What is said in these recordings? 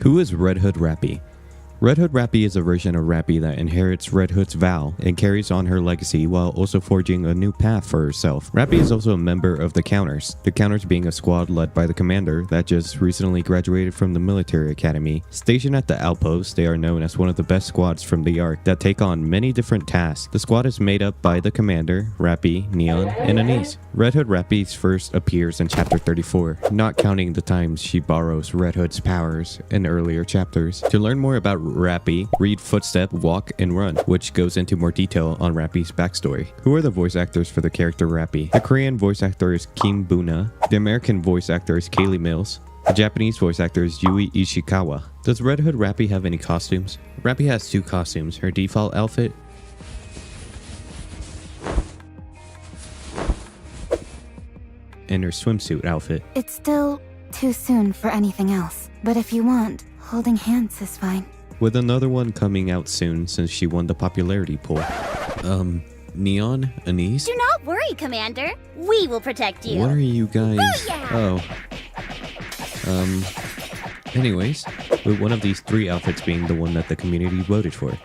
Who is Red Hood Rapi? Red Hood Rapi is a version of Rapi that inherits Red Hood's vow and carries on her legacy while also forging a new path for herself. Rapi is also a member of the Counters being a squad led by the commander that just recently graduated from the military academy. Stationed at the outpost, they are known as one of the best squads from the arc that take on many different tasks. The squad is made up by the commander, Rapi, Neon, and Anise. Red Hood Rapi first appears in chapter 34, not counting the times she borrows Red Hood's powers in earlier chapters. To learn more about Rapi, read Footstep, Walk, and Run, which goes into more detail on Rapi's backstory. Who are the voice actors for the character Rapi? The Korean voice actor is Kim Buna. The American voice actor is Kaylee Mills. The Japanese voice actor is Yui Ishikawa. Does Red Hood Rapi have any costumes? Rapi has two costumes, her default outfit and her swimsuit outfit. It's still too soon for anything else, but if you want, holding hands is fine. With another one coming out soon since she won the popularity poll. Neon? Anise? Do not worry, Commander. We will protect you. What are you guys? Booyah! Anyways, with one of these three outfits being the one that the community voted for.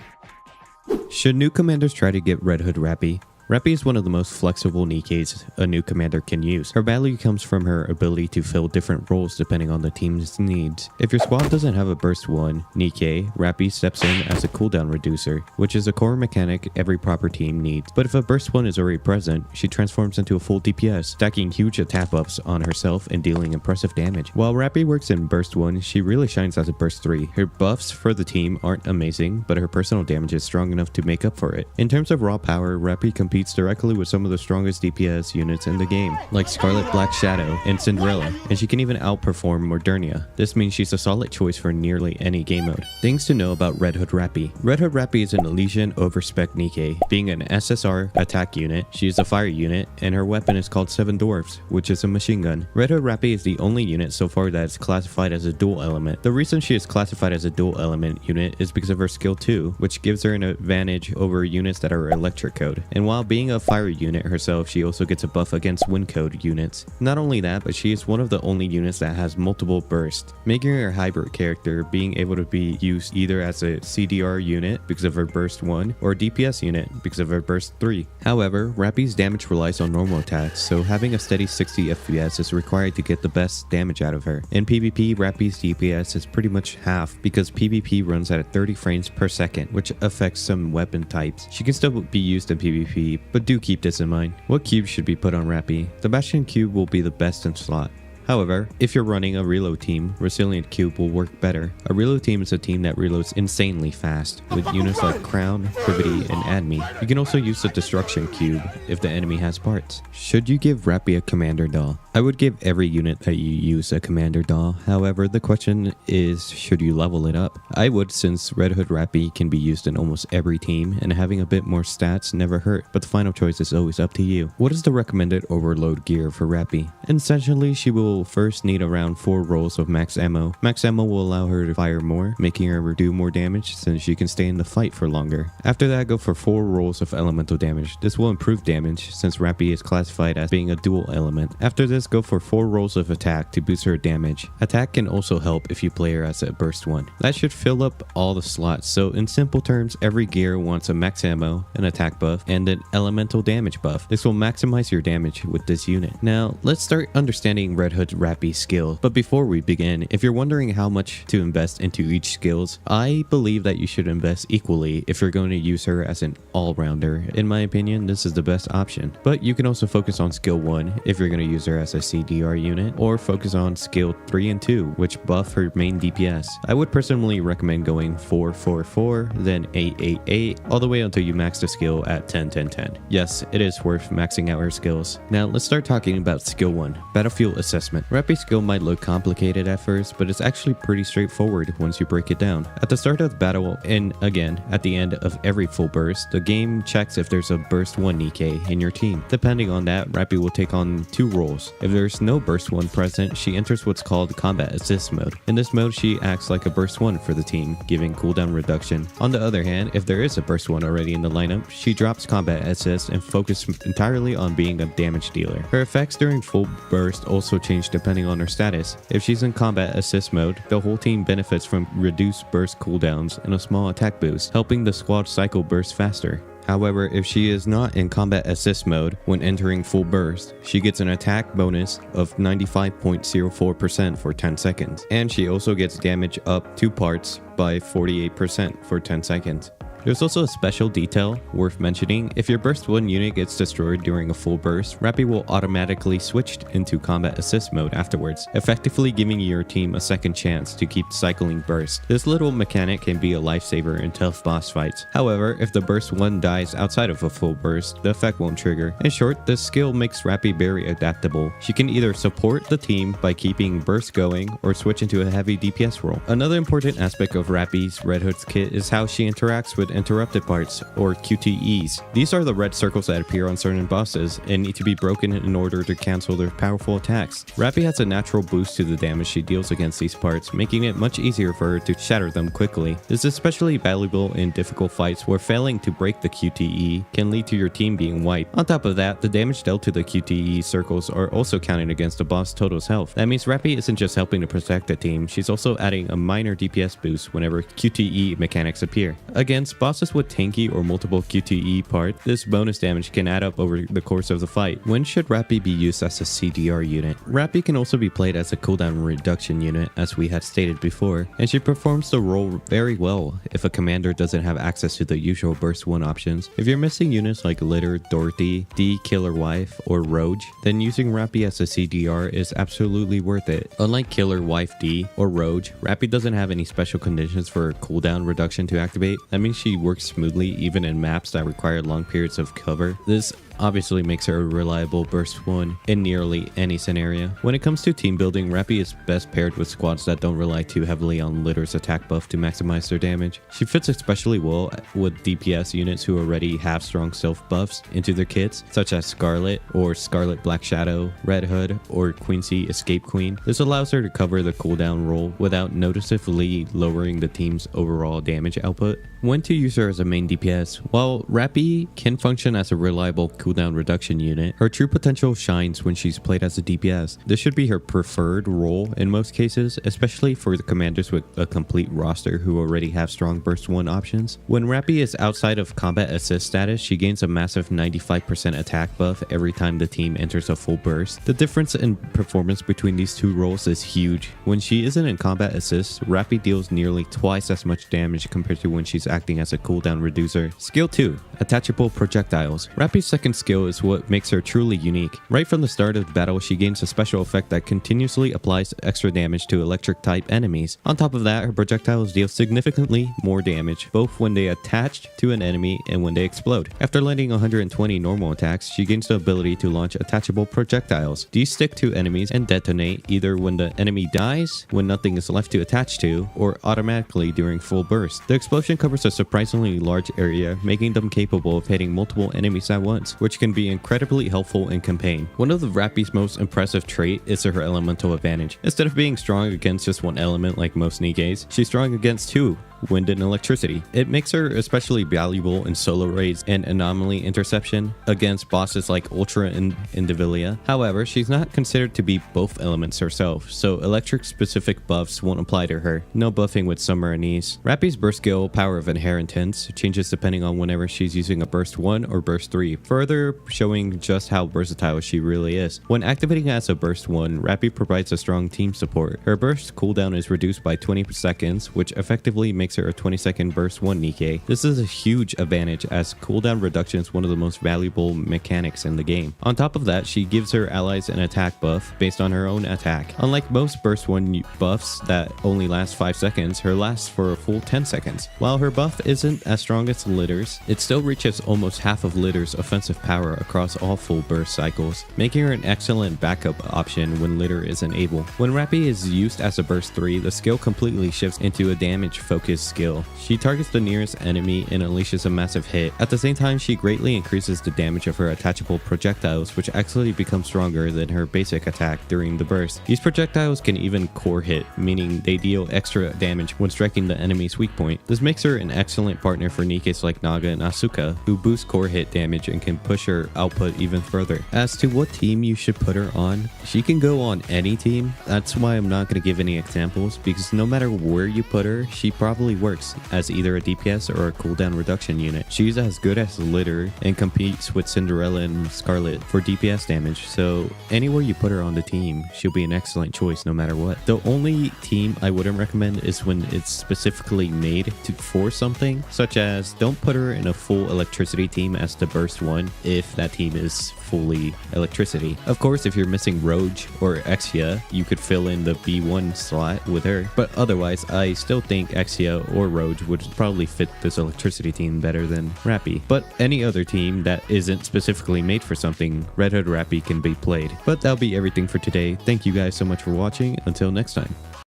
Should new commanders try to get Red Hood Rapi? Rapi is one of the most flexible Nikkes a new commander can use. Her value comes from her ability to fill different roles depending on the team's needs. If your squad doesn't have a burst 1 Nikke, Rapi steps in as a cooldown reducer, which is a core mechanic every proper team needs. But if a burst 1 is already present, she transforms into a full DPS, stacking huge attack buffs on herself and dealing impressive damage. While Rapi works in burst 1, she really shines as a burst 3. Her buffs for the team aren't amazing, but her personal damage is strong enough to make up for it. In terms of raw power, Rapi competes directly with some of the strongest DPS units in the game, like Scarlet Black Shadow and Cinderella, and she can even outperform Modernia. This means she's a solid choice for nearly any game mode. Things to know about Red Hood Rapi. Red Hood Rapi is an Elysian overspec Nikke. Being an SSR attack unit, she is a fire unit, and her weapon is called Seven Dwarfs, which is a machine gun. Red Hood Rapi is the only unit so far that is classified as a dual element. The reason she is classified as a dual element unit is because of her skill 2, which gives her an advantage over units that are electric code. And while being a fire unit herself, she also gets a buff against wind code units. Not only that, but she is one of the only units that has multiple bursts, making her a hybrid character, being able to be used either as a CDR unit because of her burst 1 or a DPS unit because of her burst 3. However, Rapi's damage relies on normal attacks, so having a steady 60 FPS is required to get the best damage out of her. In PvP, Rapi's DPS is pretty much half because PvP runs at 30 frames per second, which affects some weapon types. She can still be used in PvP, but do keep this in mind. What cube should be put on Rapi? The Bastion cube will be the best in slot. However, if you're running a reload team, Resilient Cube will work better. A reload team is a team that reloads insanely fast, with units like Crown, Privity, and Admi. You can also use the Destruction Cube if the enemy has parts. Should you give Rapi a commander doll? I would give every unit that you use a commander doll. However, the question is, should you level it up? I would, since Red Hood Rapi can be used in almost every team, and having a bit more stats never hurt, but the final choice is always up to you. What is the recommended overload gear for Rapi? Essentially, she will first need around 4 rolls of max ammo. Max ammo will allow her to fire more, making her do more damage since she can stay in the fight for longer. After that, go for 4 rolls of elemental damage. This will improve damage since Rapi is classified as being a dual element. After this, go for 4 rolls of attack to boost her damage. Attack can also help if you play her as a burst 1. That should fill up all the slots, so in simple terms, every gear wants a max ammo, an attack buff, and an elemental damage buff. This will maximize your damage with this unit. Now, let's start understanding Red Hood Rapi skill. But before we begin, if you're wondering how much to invest into each skills, I believe that you should invest equally if you're going to use her as an all-rounder. In my opinion, this is the best option. But you can also focus on skill 1 if you're going to use her as a CDR unit, or focus on skill 3 and 2, which buff her main DPS. I would personally recommend going 4-4-4, then 8-8-8, all the way until you max the skill at 10-10-10. Yes, it is worth maxing out her skills. Now let's start talking about skill 1, Battlefield Assessment. Rapi's skill might look complicated at first, but it's actually pretty straightforward once you break it down. At the start of the battle, and again, at the end of every full burst, the game checks if there's a burst 1 Nikke in your team. Depending on that, Rapi will take on 2 roles. If there's no Burst 1 present, she enters what's called Combat Assist mode. In this mode, she acts like a Burst 1 for the team, giving cooldown reduction. On the other hand, if there is a Burst 1 already in the lineup, she drops Combat Assist and focuses entirely on being a damage dealer. Her effects during full burst also change depending on her status. If she's in Combat Assist mode, the whole team benefits from reduced burst cooldowns and a small attack boost, helping the squad cycle burst faster. However, if she is not in Combat Assist mode when entering full burst, she gets an attack bonus of 95.04% for 10 seconds, and she also gets damage up 2 parts by 48% for 10 seconds. There's also a special detail worth mentioning. If your Burst 1 unit gets destroyed during a full burst, Rapi will automatically switch into Combat Assist mode afterwards, effectively giving your team a second chance to keep cycling burst. This little mechanic can be a lifesaver in tough boss fights. However, if the Burst 1 dies outside of a full burst, the effect won't trigger. In short, this skill makes Rapi very adaptable. She can either support the team by keeping burst going or switch into a heavy DPS role. Another important aspect of Rapi's Red Hood's kit is how she interacts with interrupted parts, or QTEs. These are the red circles that appear on certain bosses and need to be broken in order to cancel their powerful attacks. Rapi has a natural boost to the damage she deals against these parts, making it much easier for her to shatter them quickly. This is especially valuable in difficult fights where failing to break the QTE can lead to your team being wiped. On top of that, the damage dealt to the QTE circles are also counted against the boss total's health. That means Rapi isn't just helping to protect the team, she's also adding a minor DPS boost whenever QTE mechanics appear. Against bosses with tanky or multiple QTE parts, this bonus damage can add up over the course of the fight. When should Rapi be used as a CDR unit? Rapi can also be played as a cooldown reduction unit, as we had stated before, and she performs the role very well if a commander doesn't have access to the usual Burst 1 options. If you're missing units like Litter, Dorothy, D, Killer Wife, or Roge, then using Rapi as a CDR is absolutely worth it. Unlike Killer Wife D or Roge, Rapi doesn't have any special conditions for cooldown reduction to activate. That means she works smoothly even in maps that require long periods of cover. This obviously makes her a reliable Burst 1 in nearly any scenario. When it comes to team building, Rapi is best paired with squads that don't rely too heavily on Litter's attack buff to maximize their damage. She fits especially well with DPS units who already have strong self buffs into their kits, such as Scarlet or Scarlet Black Shadow, Red Hood, or Quincy Escape Queen. This allows her to cover the cooldown role without noticeably lowering the team's overall damage output. When to use her as a main DPS? While Rapi can function as a reliable cooldown reduction unit, her true potential shines when she's played as a DPS. This should be her preferred role in most cases, especially for the commanders with a complete roster who already have strong Burst 1 options. When Rapi is outside of Combat Assist status, she gains a massive 95% attack buff every time the team enters a full burst. The difference in performance between these two roles is huge. When she isn't in Combat Assist, Rapi deals nearly twice as much damage compared to when she's acting as a cooldown reducer. Skill 2. Attachable Projectiles. Rapi's second skill is what makes her truly unique. Right from the start of the battle, she gains a special effect that continuously applies extra damage to electric type enemies. On top of that, her projectiles deal significantly more damage, both when they attach to an enemy and when they explode. After landing 120 normal attacks, she gains the ability to launch Attachable Projectiles. These stick to enemies and detonate either when the enemy dies, when nothing is left to attach to, or automatically during full burst. The explosion covers a surprisingly large area, making them capable of hitting multiple enemies at once, which can be incredibly helpful in campaign. One of the Rapi's most impressive trait is her elemental advantage. Instead of being strong against just one element like most Nikkes, she's strong against two: wind and electricity. It makes her especially valuable in solo raids and anomaly interception against bosses like Ultra and Indivilia. However, she's not considered to be both elements herself, so electric specific buffs won't apply to her. No buffing with Summer and Ease. Rapi's burst skill, Power of Inheritance, changes depending on whenever she's using a burst 1 or burst 3, further showing just how versatile she really is. When activating as a burst 1, Rapi provides a strong team support. Her burst cooldown is reduced by 20 seconds, which effectively makes her a 20-second burst 1 Nikke. This is a huge advantage as cooldown reduction is one of the most valuable mechanics in the game. On top of that, she gives her allies an attack buff based on her own attack. Unlike most burst 1 buffs that only last 5 seconds, her lasts for a full 10 seconds. While her buff isn't as strong as Litter's, it still reaches almost half of Litter's offensive power across all full burst cycles, making her an excellent backup option when Litter isn't able. When Rapi is used as a burst 3, the skill completely shifts into a damage focus skill. She targets the nearest enemy and unleashes a massive hit. At the same time, she greatly increases the damage of her attachable projectiles, which actually become stronger than her basic attack during the burst. These projectiles can even core hit, meaning they deal extra damage when striking the enemy's weak point. This makes her an excellent partner for Nikkes like Naga and Asuka, who boost core hit damage and can push her output even further. As to what team you should put her on, she can go on any team. That's why I'm not going to give any examples, because no matter where you put her, she probably works as either a DPS or a cooldown reduction unit. She's as good as Litter and competes with Cinderella and Scarlet for DPS damage, so anywhere you put her on the team, she'll be an excellent choice no matter what. The only team I wouldn't recommend is when it's specifically made for something, such as don't put her in a full electricity team as the burst one if that team is fully electricity. Of course, if you're missing Roge or Exia, you could fill in the B1 slot with her, but otherwise I still think Exia or Roge would probably fit this electricity team better than Rapi. But any other team that isn't specifically made for something, Red Hood Rapi can be played. But that'll be everything for today. Thank you guys so much for watching. Until next time.